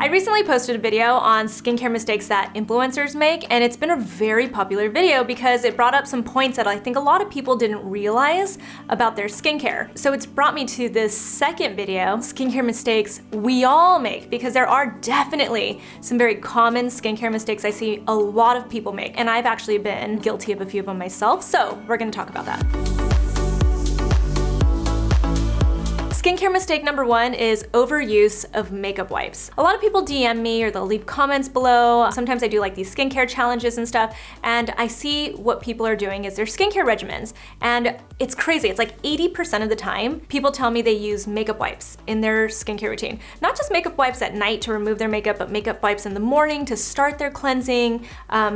I recently posted a video on skincare mistakes that influencers make, and it's been a very popular video because it brought up some points that I think a lot of people didn't realize about their skincare. So it's brought me to this second video, skincare mistakes we all make, because there are definitely some very common skincare mistakes I see a lot of people make, and I've actually been guilty of a few of them myself, so we're gonna talk about that. Skincare mistake number one is overuse of makeup wipes. A lot of people DM me or they'll leave comments below. Sometimes I do like these skincare challenges and stuff, and I see what people are doing is their skincare regimens. And it's crazy, it's like 80% of the time, people tell me they use makeup wipes in their skincare routine. Not just makeup wipes at night to remove their makeup, but makeup wipes in the morning to start their cleansing.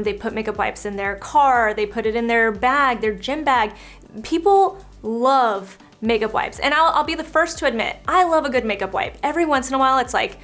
They put makeup wipes in their car, they put it in their bag, their gym bag. People love makeup wipes. And I'll be the first to admit, I love a good makeup wipe. Every once in a while, it's like,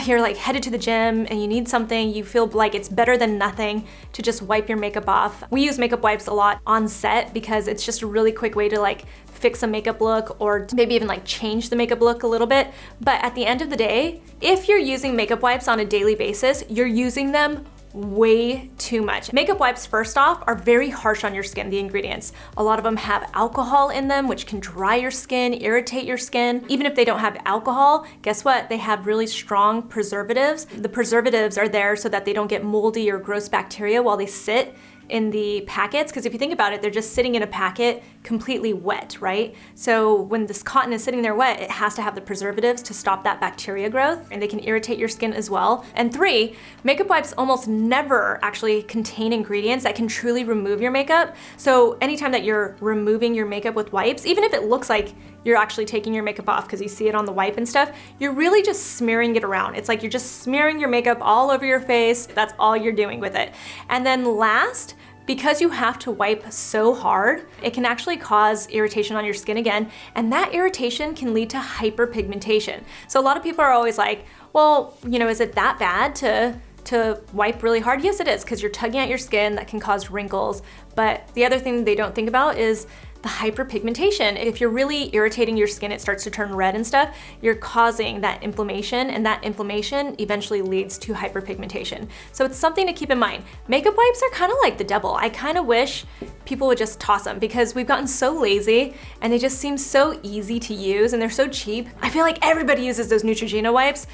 you're like headed to the gym and you need something, you feel like it's better than nothing to just wipe your makeup off. We use makeup wipes a lot on set because it's just a really quick way to like fix a makeup look or maybe even like change the makeup look a little bit. But at the end of the day, if you're using makeup wipes on a daily basis, you're using them way too much. Makeup wipes, first off, are very harsh on your skin, the ingredients. A lot of them have alcohol in them, which can dry your skin, irritate your skin. Even if they don't have alcohol, guess what? They have really strong preservatives. The preservatives are there so that they don't get moldy or gross bacteria while they sit in the packets, because if you think about it, they're just sitting in a packet completely wet, right? So when this cotton is sitting there wet, it has to have the preservatives to stop that bacteria growth, and they can irritate your skin as well. And three, makeup wipes almost never actually contain ingredients that can truly remove your makeup. So anytime that you're removing your makeup with wipes, even if it looks like you're actually taking your makeup off because you see it on the wipe and stuff, you're really just smearing it around. It's like you're just smearing your makeup all over your face. That's all you're doing with it. And then last, because you have to wipe so hard, it can actually cause irritation on your skin again, and that irritation can lead to hyperpigmentation. So a lot of people are always like, well, is it that bad to wipe really hard? Yes, it is, because you're tugging at your skin, that can cause wrinkles. But the other thing they don't think about is the hyperpigmentation. If you're really irritating your skin, it starts to turn red and stuff, you're causing that inflammation, and that inflammation eventually leads to hyperpigmentation. So it's something to keep in mind. Makeup wipes are kind of like the devil. I kind of wish people would just toss them because we've gotten so lazy and they just seem so easy to use and they're so cheap. I feel like everybody uses those Neutrogena wipes.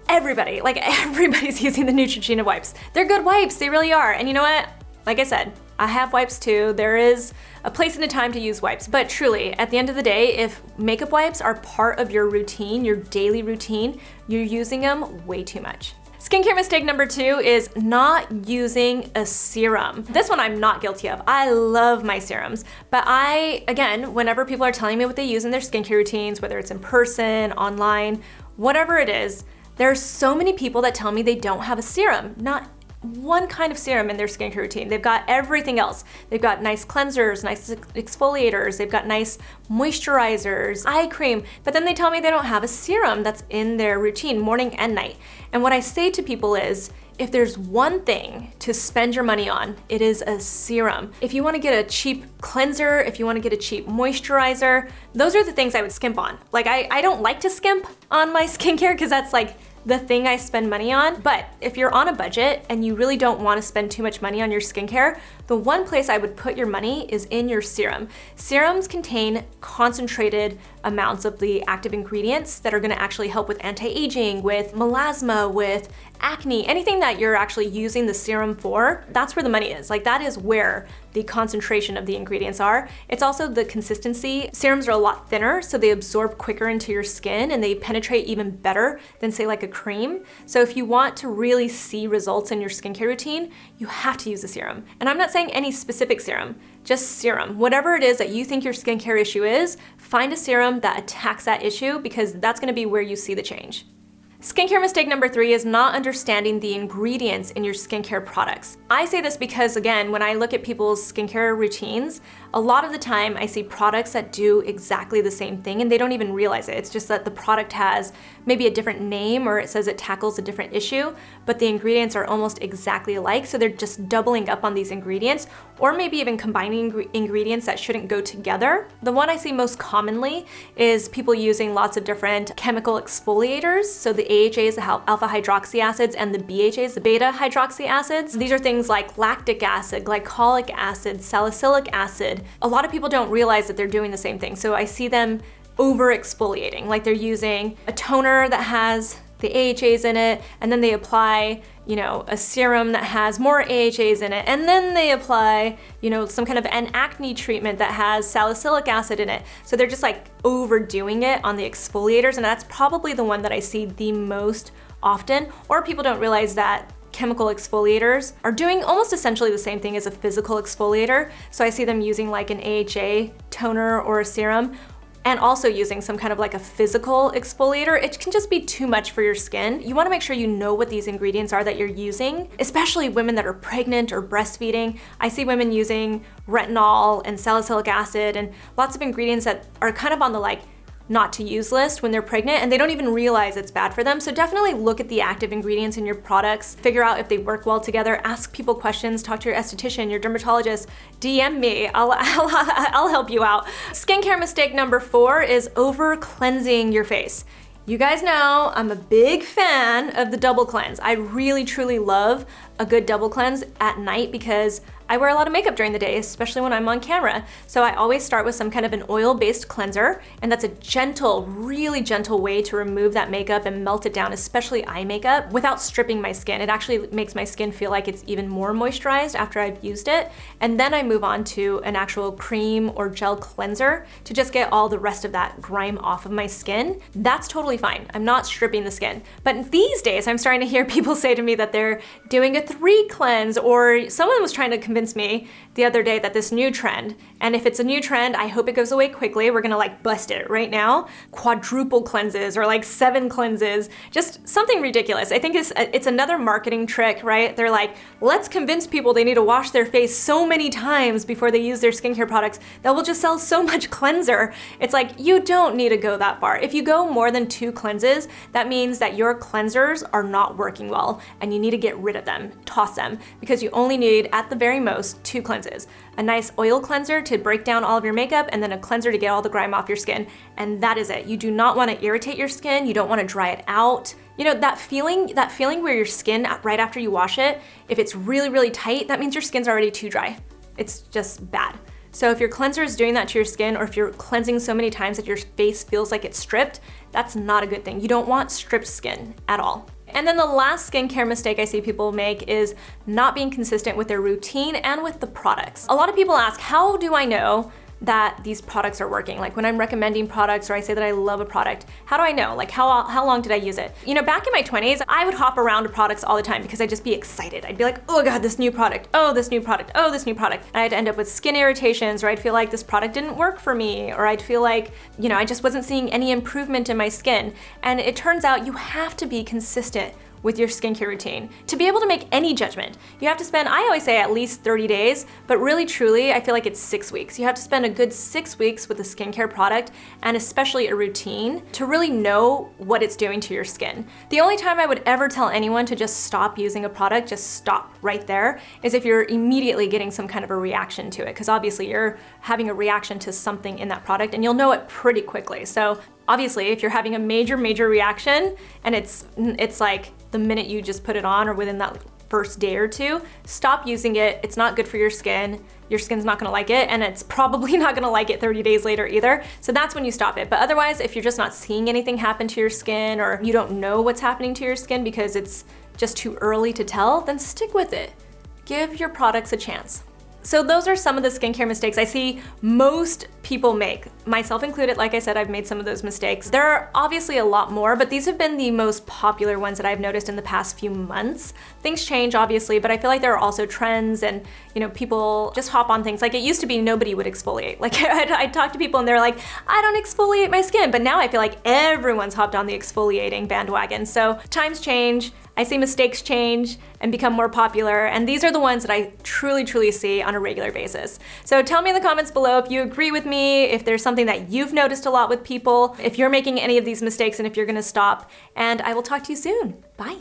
Everybody's using the Neutrogena wipes. They're good wipes, they really are. And you know what? Like I said, I have wipes too. There is a place and a time to use wipes, but truly, at the end of the day, if makeup wipes are part of your routine, your daily routine, you're using them way too much. Skincare mistake number two is not using a serum. This one I'm not guilty of. I love my serums, but again, whenever people are telling me what they use in their skincare routines, whether it's in person, online, whatever it is, there are so many people that tell me they don't have a serum. Not one kind of serum in their skincare routine. They've got everything else. They've got nice cleansers, nice exfoliators, they've got nice moisturizers, eye cream, but then they tell me they don't have a serum that's in their routine, morning and night. And what I say to people is, if there's one thing to spend your money on, it is a serum. If you wanna get a cheap cleanser, if you wanna get a cheap moisturizer, those are the things I would skimp on. Like I don't like to skimp on my skincare because that's like the thing I spend money on. But if you're on a budget and you really don't want to spend too much money on your skincare, the one place I would put your money is in your serum. Serums contain concentrated amounts of the active ingredients that are going to actually help with anti-aging, with melasma, with acne, anything that you're actually using the serum for, that's where the money is. Like that is where the concentration of the ingredients are. It's also the consistency. Serums are a lot thinner, so they absorb quicker into your skin and they penetrate even better than say like a cream. So if you want to really see results in your skincare routine, you have to use a serum. And I'm not saying any specific serum, just serum. Whatever it is that you think your skincare issue is, find a serum that attacks that issue because that's gonna be where you see the change. Skincare mistake number three is not understanding the ingredients in your skincare products. I say this because, again, when I look at people's skincare routines, a lot of the time I see products that do exactly the same thing and they don't even realize it. It's just that the product has maybe a different name or it says it tackles a different issue, but the ingredients are almost exactly alike. So they're just doubling up on these ingredients or maybe even combining ingredients that shouldn't go together. The one I see most commonly is people using lots of different chemical exfoliators. So the AHAs, the alpha hydroxy acids, and the BHAs, the beta hydroxy acids. These are things like lactic acid, glycolic acid, salicylic acid. A lot of people don't realize that they're doing the same thing. So I see them over exfoliating, like they're using a toner that has the AHAs in it, and then they apply, you know, a serum that has more AHAs in it, and then they apply, you know, some kind of an acne treatment that has salicylic acid in it. So they're just like overdoing it on the exfoliators, and that's probably the one that I see the most often. Or people don't realize that chemical exfoliators are doing almost essentially the same thing as a physical exfoliator. So I see them using like an AHA toner or a serum, and also using some kind of like a physical exfoliator. It can just be too much for your skin. You wanna make sure you know what these ingredients are that you're using, especially women that are pregnant or breastfeeding. I see women using retinol and salicylic acid and lots of ingredients that are kind of on the like not to use list when they're pregnant, and they don't even realize it's bad for them. So definitely look at the active ingredients in your products, figure out if they work well together, ask people questions, talk to your esthetician, your dermatologist, DM me, I'll help you out. Skincare mistake number 4 is over cleansing your face. You guys know I'm a big fan of the double cleanse. I really truly love a good double cleanse at night because I wear a lot of makeup during the day, especially when I'm on camera. So I always start with some kind of an oil-based cleanser, and that's a gentle, really gentle way to remove that makeup and melt it down, especially eye makeup, without stripping my skin. It actually makes my skin feel like it's even more moisturized after I've used it. And then I move on to an actual cream or gel cleanser to just get all the rest of that grime off of my skin. That's totally fine. I'm not stripping the skin. But these days, I'm starting to hear people say to me that they're doing a 3 cleanse, or someone was trying to convince me the other day that this new trend, and if it's a new trend, I hope it goes away quickly. We're gonna like bust it right now. Quadruple cleanses or like 7 cleanses, just something ridiculous. I think it's another marketing trick, right? They're like, let's convince people they need to wash their face so many times before they use their skincare products that will just sell so much cleanser. It's like, you don't need to go that far. If you go more than 2 cleanses, that means that your cleansers are not working well and you need to get rid of them, toss them, because you only need, at the very most, 2 cleanses. A nice oil cleanser to break down all of your makeup, and then a cleanser to get all the grime off your skin. And that is it. You do not want to irritate your skin. You don't want to dry it out. You know, that feeling where your skin, right after you wash it, if it's really, really tight, that means your skin's already too dry. It's just bad. So if your cleanser is doing that to your skin, or if you're cleansing so many times that your face feels like it's stripped, that's not a good thing. You don't want stripped skin at all. And then the last skincare mistake I see people make is not being consistent with their routine and with the products. A lot of people ask, how do I know that these products are working? Like when I'm recommending products or I say that I love a product, how do I know? Like how long did I use it? You know, back in my 20s, I would hop around to products all the time because I'd just be excited. I'd be like, oh God, this new product, oh, this new product, oh, this new product. And I'd end up with skin irritations, or I'd feel like this product didn't work for me, or I'd feel like, you know, I just wasn't seeing any improvement in my skin. And it turns out you have to be consistent with your skincare routine to be able to make any judgment. You have to spend, I always say, at least 30 days, but really truly, I feel like it's 6 weeks. You have to spend a good 6 weeks with a skincare product, and especially a routine, to really know what it's doing to your skin. The only time I would ever tell anyone to just stop using a product, just stop right there, is if you're immediately getting some kind of a reaction to it, because obviously you're having a reaction to something in that product, and you'll know it pretty quickly. So obviously, if you're having a major reaction, and it's like the minute you just put it on or within that first day or 2, stop using it. It's not good for your skin. Your skin's not gonna like it, and it's probably not gonna like it 30 days later either. So that's when you stop it. But otherwise, if you're just not seeing anything happen to your skin, or you don't know what's happening to your skin because it's just too early to tell, then stick with it. Give your products a chance. So those are some of the skincare mistakes I see most people make, myself included. Like I said, I've made some of those mistakes. There are obviously a lot more, but these have been the most popular ones that I've noticed in the past few months. Things change, obviously, but I feel like there are also trends, and you know, people just hop on things. Like it used to be nobody would exfoliate. Like I'd talk to people and they're like, I don't exfoliate my skin, but now I feel like everyone's hopped on the exfoliating bandwagon. So times change. I see mistakes change and become more popular, and these are the ones that I truly see on a regular basis. So tell me in the comments below if you agree with me, if there's something that you've noticed a lot with people, if you're making any of these mistakes and if you're gonna stop, and I will talk to you soon. Bye.